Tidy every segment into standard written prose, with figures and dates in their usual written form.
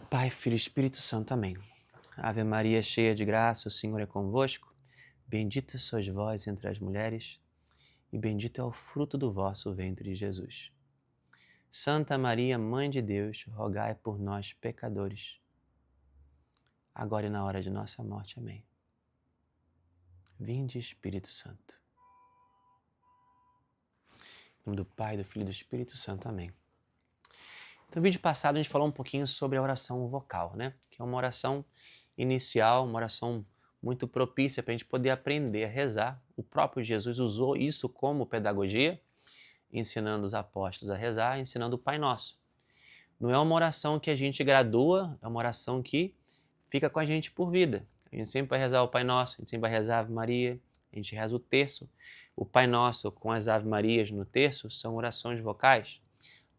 Pai, Filho e Espírito Santo. Amém. Ave Maria, cheia de graça, o Senhor é convosco. Bendita sois vós entre as mulheres, e bendito é o fruto do vosso ventre, Jesus. Santa Maria, Mãe de Deus, rogai por nós, pecadores, agora e na hora de nossa morte. Amém. Vinde, Espírito Santo. Em nome do Pai, do Filho e do Espírito Santo. Amém. Então, no vídeo passado a gente falou um pouquinho sobre a oração vocal, né? Que é uma oração inicial, uma oração muito propícia para a gente poder aprender a rezar. O próprio Jesus usou isso como pedagogia, ensinando os apóstolos a rezar, ensinando o Pai Nosso. Não é uma oração que a gente gradua, é uma oração que fica com a gente por vida. A gente sempre vai rezar o Pai Nosso, a gente sempre vai rezar a Ave Maria, a gente reza o terço. O Pai Nosso com as Ave Marias no terço são orações vocais.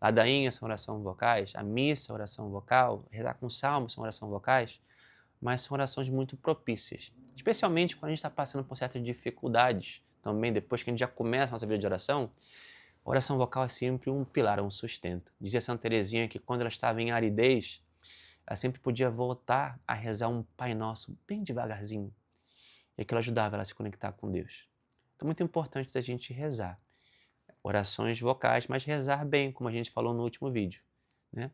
Ladainha são orações vocais, a missa, oração vocal, rezar com salmos são orações vocais, mas são orações muito propícias, especialmente quando a gente está passando por certas dificuldades. Também, depois que a gente já começa a nossa vida de oração, a oração vocal é sempre um pilar, um sustento. Dizia Santa Teresinha que quando ela estava em aridez, ela sempre podia voltar a rezar um Pai Nosso bem devagarzinho, e aquilo ajudava ela a se conectar com Deus. Então, muito importante da gente rezar. Orações vocais, mas rezar bem, como a gente falou no último vídeo, né?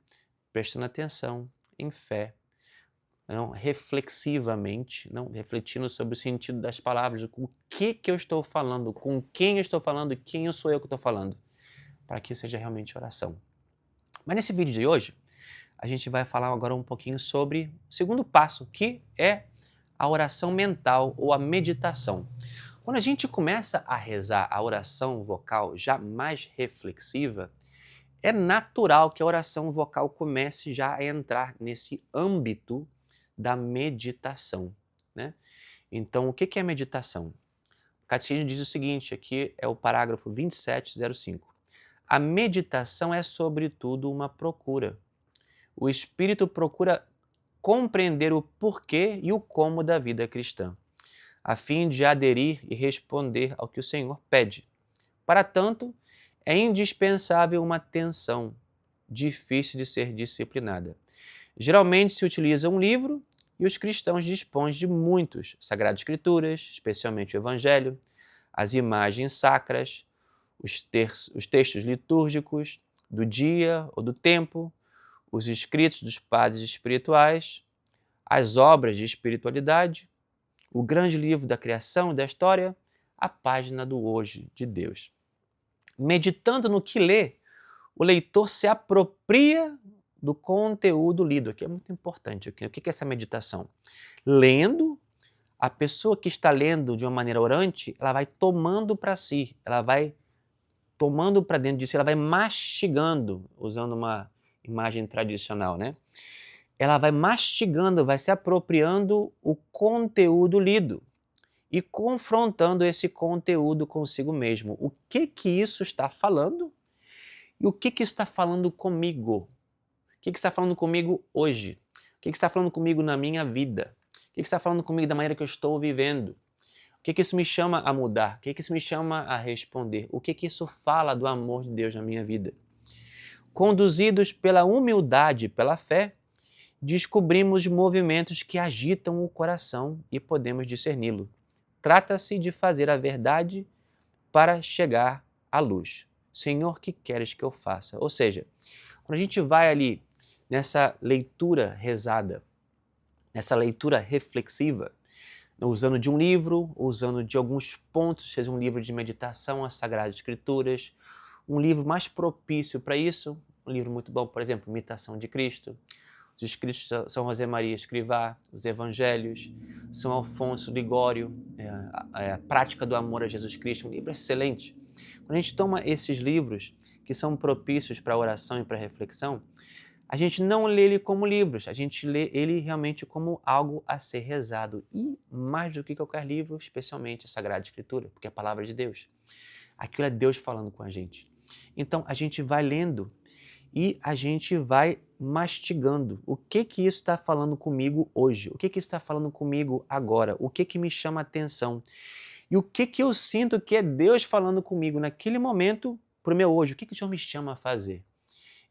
Prestando atenção, em fé, não reflexivamente, não refletindo sobre o sentido das palavras, o que eu estou falando, com quem eu estou falando e quem eu sou eu que estou falando, para que seja realmente oração. Mas nesse vídeo de hoje, a gente vai falar agora um pouquinho sobre o segundo passo, que é a oração mental ou a meditação. Quando a gente começa a rezar a oração vocal já mais reflexiva, é natural que a oração vocal comece já a entrar nesse âmbito da meditação, né? Então, o que é meditação? O Catecismo diz o seguinte, aqui é o parágrafo 2705. A meditação é, sobretudo, uma procura. O espírito procura compreender o porquê e o como da vida cristã, a fim de aderir e responder ao que o Senhor pede. Para tanto, é indispensável uma atenção difícil de ser disciplinada. Geralmente se utiliza um livro e os cristãos dispõem de muitos Sagradas Escrituras, especialmente o Evangelho, as imagens sacras, os textos litúrgicos do dia ou do tempo, os escritos dos padres espirituais, as obras de espiritualidade, o grande livro da criação e da história, a página do hoje de Deus. Meditando no que lê, o leitor se apropria do conteúdo lido. Aqui é muito importante. O que é essa meditação? Lendo, a pessoa que está lendo de uma maneira orante, ela vai tomando para si, ela vai tomando para dentro de si, ela vai mastigando, usando uma imagem tradicional, né? Ela vai mastigando, vai se apropriando o conteúdo lido e confrontando esse conteúdo consigo mesmo. O que isso está falando e o que isso está falando comigo? O que está falando comigo hoje? O que está falando comigo na minha vida? O que está falando comigo da maneira que eu estou vivendo? O que isso me chama a mudar? O que isso me chama a responder? O que isso fala do amor de Deus na minha vida? Conduzidos pela humildade e pela fé, descobrimos movimentos que agitam o coração e podemos discerni-lo. Trata-se de fazer a verdade para chegar à luz. Senhor, que queres que eu faça? Ou seja, quando a gente vai ali nessa leitura rezada, nessa leitura reflexiva, usando de um livro, usando de alguns pontos, seja um livro de meditação, as Sagradas Escrituras, um livro mais propício para isso, um livro muito bom, por exemplo, Imitação de Cristo, os escritos de São José Maria Escrivá, os Evangelhos, São Alfonso Ligório, a Prática do Amor a Jesus Cristo, um livro excelente. Quando a gente toma esses livros que são propícios para a oração e para a reflexão, a gente não lê ele como livros, a gente lê ele realmente como algo a ser rezado. E mais do que qualquer livro, especialmente a Sagrada Escritura, porque é a palavra de Deus. Aquilo é Deus falando com a gente. Então, a gente vai lendo e a gente vai mastigando. O que isso está falando comigo hoje? O que isso está falando comigo agora? O que me chama a atenção? E o que eu sinto que é Deus falando comigo naquele momento para o meu hoje? O que Deus me chama a fazer?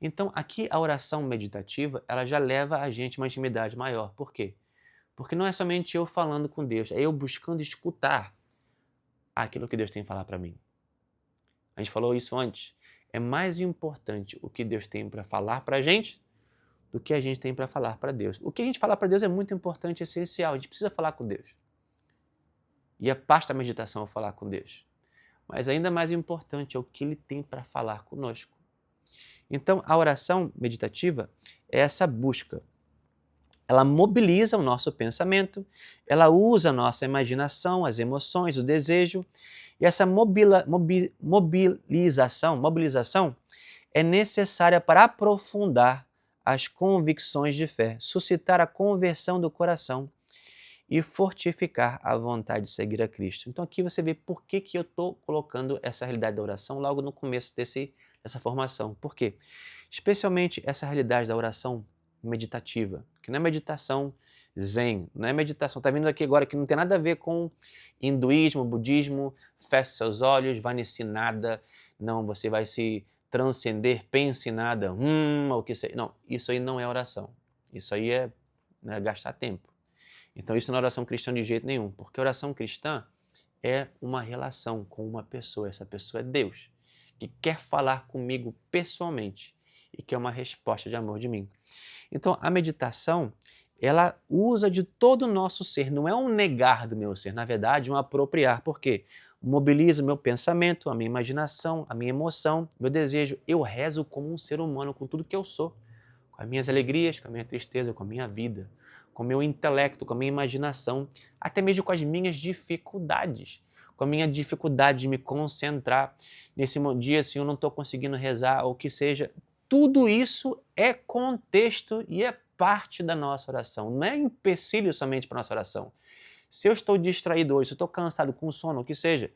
Então, aqui a oração meditativa, ela já leva a gente a uma intimidade maior. Por quê? Porque não é somente eu falando com Deus, é eu buscando escutar aquilo que Deus tem a falar para mim. A gente falou isso antes. É mais importante o que Deus tem para falar para a gente do que a gente tem para falar para Deus. O que a gente fala para Deus é muito importante e essencial. A gente precisa falar com Deus. E a parte da meditação é falar com Deus. Mas ainda mais importante é o que Ele tem para falar conosco. Então, a oração meditativa é essa busca. Ela mobiliza o nosso pensamento, ela usa a nossa imaginação, as emoções, o desejo. E essa mobilização é necessária para aprofundar as convicções de fé, suscitar a conversão do coração e fortificar a vontade de seguir a Cristo. Então aqui você vê por que eu estou colocando essa realidade da oração logo no começo dessa formação. Por quê? Especialmente essa realidade da oração meditativa, que não é meditação zen, não é meditação, está vindo aqui agora que não tem nada a ver com hinduísmo, budismo, feche seus olhos, vai nesse nada, não, você vai se transcender, pense em nada, o que sei. Não, isso aí não é oração, isso aí é gastar tempo. Então isso não é oração cristã de jeito nenhum, porque oração cristã é uma relação com uma pessoa, essa pessoa é Deus, que quer falar comigo pessoalmente e quer uma resposta de amor de mim. Então a meditação, ela usa de todo o nosso ser, não é um negar do meu ser, na verdade um apropriar, por quê? Mobiliza o meu pensamento, a minha imaginação, a minha emoção, meu desejo. Eu rezo como um ser humano, com tudo que eu sou, com as minhas alegrias, com a minha tristeza, com a minha vida, com o meu intelecto, com a minha imaginação, até mesmo com as minhas dificuldades, com a minha dificuldade de me concentrar. Nesse dia, assim, eu não estou conseguindo rezar, ou o que seja. Tudo isso é contexto e é parte da nossa oração. Não é empecilho somente para a nossa oração. Se eu estou distraído hoje, se eu estou cansado, com sono, o que seja,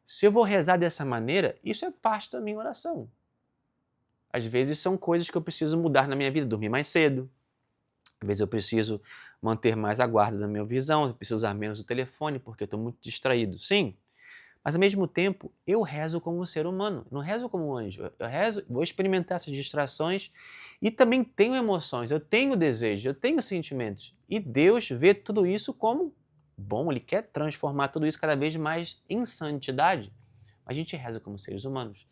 se eu vou rezar dessa maneira, isso é parte da minha oração. Às vezes são coisas que eu preciso mudar na minha vida, dormir mais cedo. Às vezes eu preciso manter mais a guarda da minha visão, eu preciso usar menos o telefone porque eu estou muito distraído. Sim, mas ao mesmo tempo eu rezo como um ser humano, não rezo como um anjo. Eu rezo, vou experimentar essas distrações e também tenho emoções, eu tenho desejo, eu tenho sentimentos. E Deus vê tudo isso como bom, Ele quer transformar tudo isso cada vez mais em santidade. A gente reza como seres humanos.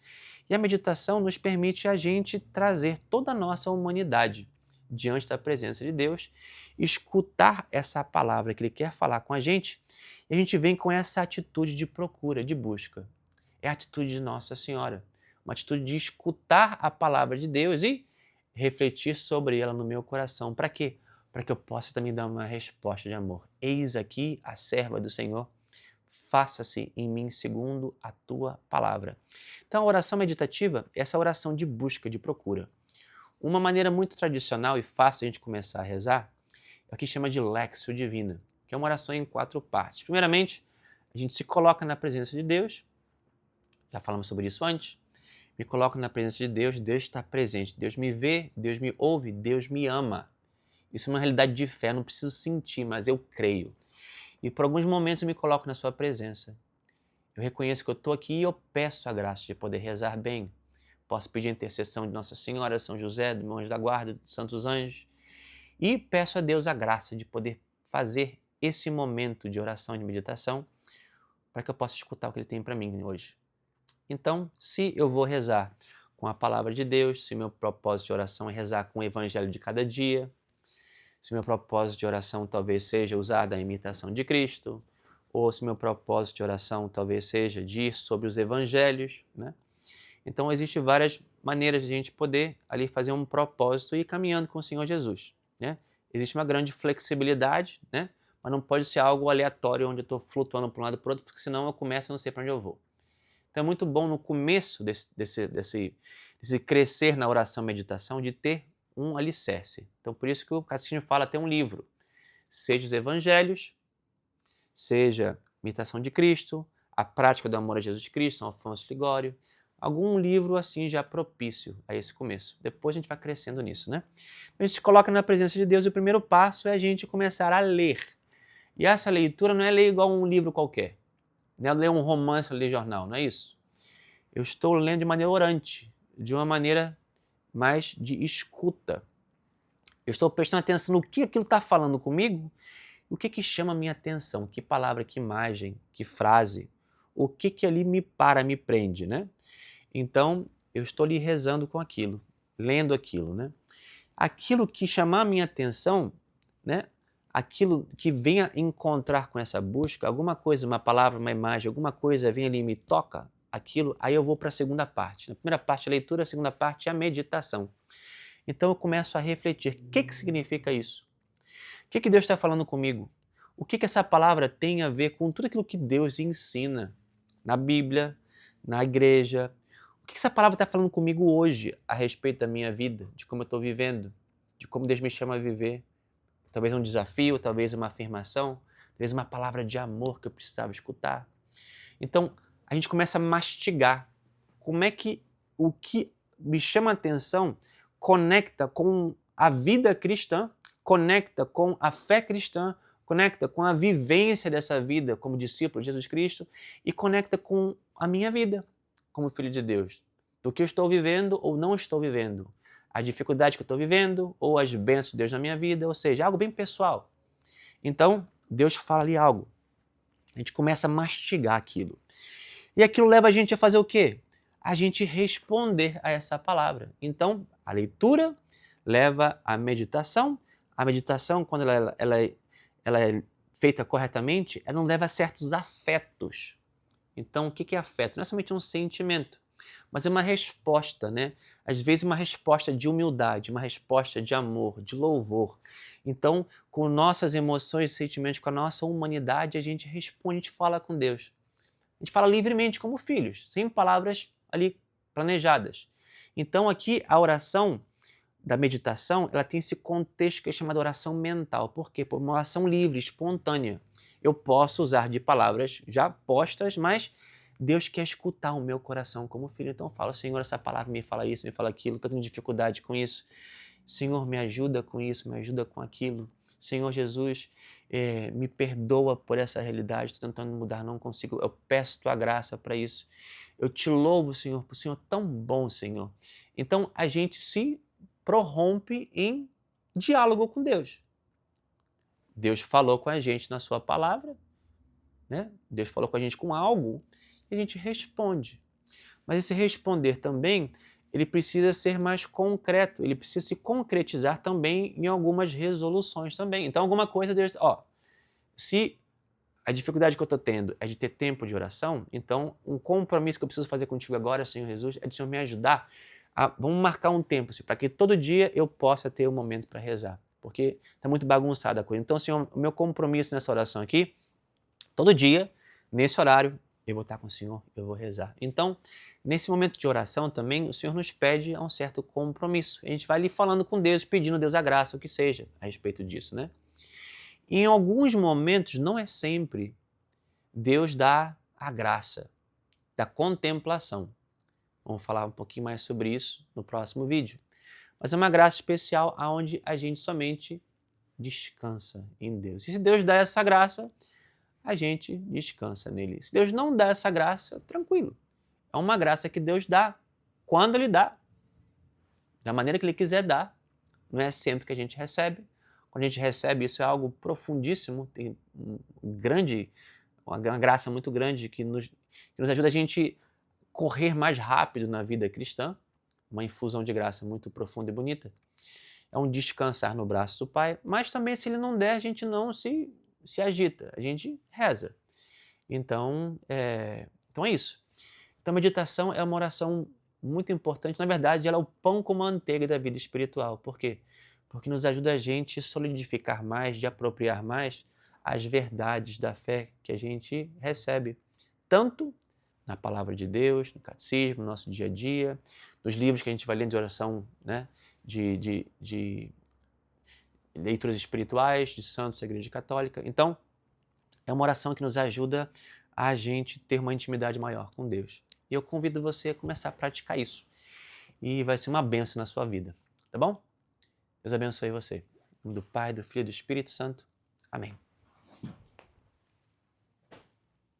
E a meditação nos permite a gente trazer toda a nossa humanidade diante da presença de Deus, escutar essa palavra que Ele quer falar com a gente, e a gente vem com essa atitude de procura, de busca. É a atitude de Nossa Senhora, uma atitude de escutar a palavra de Deus e refletir sobre ela no meu coração. Para quê? Para que eu possa também dar uma resposta de amor. Eis aqui a serva do Senhor, faça-se em mim segundo a tua palavra. Então a oração meditativa é essa oração de busca, de procura. Uma maneira muito tradicional e fácil de a gente começar a rezar é o que chama de Lectio Divina, que é uma oração em 4 partes. Primeiramente, a gente se coloca na presença de Deus, já falamos sobre isso antes, me coloco na presença de Deus, Deus está presente, Deus me vê, Deus me ouve, Deus me ama. Isso é uma realidade de fé, não preciso sentir, mas eu creio. E por alguns momentos eu me coloco na sua presença. Eu reconheço que eu estou aqui e eu peço a graça de poder rezar bem. Posso pedir a intercessão de Nossa Senhora, São José, do meu anjo da guarda, dos santos anjos. E peço a Deus a graça de poder fazer esse momento de oração e de meditação para que eu possa escutar o que Ele tem para mim hoje. Então, se eu vou rezar com a palavra de Deus, se meu propósito de oração é rezar com o evangelho de cada dia, se meu propósito de oração talvez seja usar da imitação de Cristo, ou se meu propósito de oração talvez seja de ir sobre os evangelhos, né? Então, existem várias maneiras de a gente poder ali fazer um propósito e ir caminhando com o Senhor Jesus, né? Existe uma grande flexibilidade, né? Mas não pode ser algo aleatório onde eu estou flutuando para um lado para o outro, porque senão eu começo a não sei para onde eu vou. Então é muito bom no começo desse crescer na oração e meditação de ter um alicerce. Então por isso que o Catecismo fala até um livro, seja os Evangelhos, seja Imitação de Cristo, a prática do amor a Jesus Cristo, São Afonso Ligório, algum livro assim já propício a esse começo. Depois a gente vai crescendo nisso, né? A gente se coloca na presença de Deus e o primeiro passo é a gente começar a ler. E essa leitura não é ler igual um livro qualquer, não é ler um romance, ler jornal, não é isso. Eu estou lendo de maneira orante, de uma maneira mas de escuta. Eu estou prestando atenção no que aquilo está falando comigo, o que chama a minha atenção, que palavra, que imagem, que frase, o que ali me prende, né? Então, eu estou ali rezando com aquilo, lendo aquilo, né? Aquilo que chamar a minha atenção, né? Aquilo que venha encontrar com essa busca, alguma coisa, uma palavra, uma imagem, alguma coisa vem ali e me toca, aquilo, aí eu vou para a segunda parte. Na primeira parte a leitura, a segunda parte a meditação. Então eu começo a refletir, o que significa isso? O que Deus está falando comigo? O que essa palavra tem a ver com tudo aquilo que Deus ensina na Bíblia, na igreja? O que essa palavra está falando comigo hoje a respeito da minha vida, de como eu estou vivendo, de como Deus me chama a viver? Talvez um desafio, talvez uma afirmação, talvez uma palavra de amor que eu precisava escutar. Então, a gente começa a mastigar. Como é que o que me chama a atenção conecta com a vida cristã, conecta com a fé cristã, conecta com a vivência dessa vida como discípulo de Jesus Cristo e conecta com a minha vida como filho de Deus. Do que eu estou vivendo ou não estou vivendo. A dificuldade que eu estou vivendo ou as bênçãos de Deus na minha vida, ou seja, algo bem pessoal. Então, Deus fala ali algo. A gente começa a mastigar aquilo. E aquilo leva a gente a fazer o quê? A gente responder a essa palavra. Então, a leitura leva à meditação. A meditação, quando ela é feita corretamente, ela não leva a certos afetos. Então, o que é afeto? Não é somente um sentimento, mas é uma resposta, né? Às vezes uma resposta de humildade, uma resposta de amor, de louvor. Então, com nossas emoções e sentimentos, com a nossa humanidade, a gente responde, a gente fala com Deus. A gente fala livremente como filhos, sem palavras ali planejadas. Então aqui a oração da meditação, ela tem esse contexto que é chamado oração mental. Por quê? Por uma oração livre, espontânea. Eu posso usar de palavras já postas, mas Deus quer escutar o meu coração como filho. Então eu falo, Senhor, essa palavra me fala isso, me fala aquilo, estou tendo dificuldade com isso. Senhor, me ajuda com isso, me ajuda com aquilo. Senhor Jesus, me perdoa por essa realidade, estou tentando mudar, não consigo. Eu peço Tua graça para isso. Eu te louvo, Senhor, por o Senhor tão bom, Senhor. Então, a gente se prorrompe em diálogo com Deus. Deus falou com a gente na sua palavra, né? Deus falou com a gente com algo e a gente responde. Mas esse responder também, ele precisa ser mais concreto, ele precisa se concretizar também em algumas resoluções também. Então, alguma coisa, Deus, se a dificuldade que eu estou tendo é de ter tempo de oração, então um compromisso que eu preciso fazer contigo agora, Senhor Jesus, é de Senhor me ajudar vamos marcar um tempo, para que todo dia eu possa ter um momento para rezar, porque está muito bagunçada a coisa. Então, Senhor, o meu compromisso nessa oração aqui, todo dia, nesse horário, eu vou estar com o Senhor, eu vou rezar. Então, nesse momento de oração também, o Senhor nos pede um certo compromisso. A gente vai ali falando com Deus, pedindo a Deus a graça, o que seja, a respeito disso, né? E em alguns momentos, não é sempre, Deus dá a graça da contemplação. Vamos falar um pouquinho mais sobre isso no próximo vídeo. Mas é uma graça especial onde a gente somente descansa em Deus. E se Deus dá essa graça, a gente descansa nele. Se Deus não dá essa graça, tranquilo. É uma graça que Deus dá quando Ele dá, da maneira que Ele quiser dar. Não é sempre que a gente recebe. Quando a gente recebe, isso é algo profundíssimo, tem uma graça muito grande que nos ajuda a gente correr mais rápido na vida cristã, uma infusão de graça muito profunda e bonita. É um descansar no braço do Pai, mas também se Ele não der, a gente não se agita, a gente reza. Então é isso. Então a meditação é uma oração muito importante, na verdade ela é o pão com manteiga da vida espiritual. Por quê? Porque nos ajuda a gente a solidificar mais, de apropriar mais as verdades da fé que a gente recebe, tanto na palavra de Deus, no catecismo, no nosso dia a dia, nos livros que a gente vai lendo de oração, né, de leituras espirituais, de santos da Igreja Católica. Então, é uma oração que nos ajuda a gente ter uma intimidade maior com Deus. E eu convido você a começar a praticar isso. E vai ser uma bênção na sua vida, tá bom? Deus abençoe você. Em nome do Pai, do Filho e do Espírito Santo. Amém.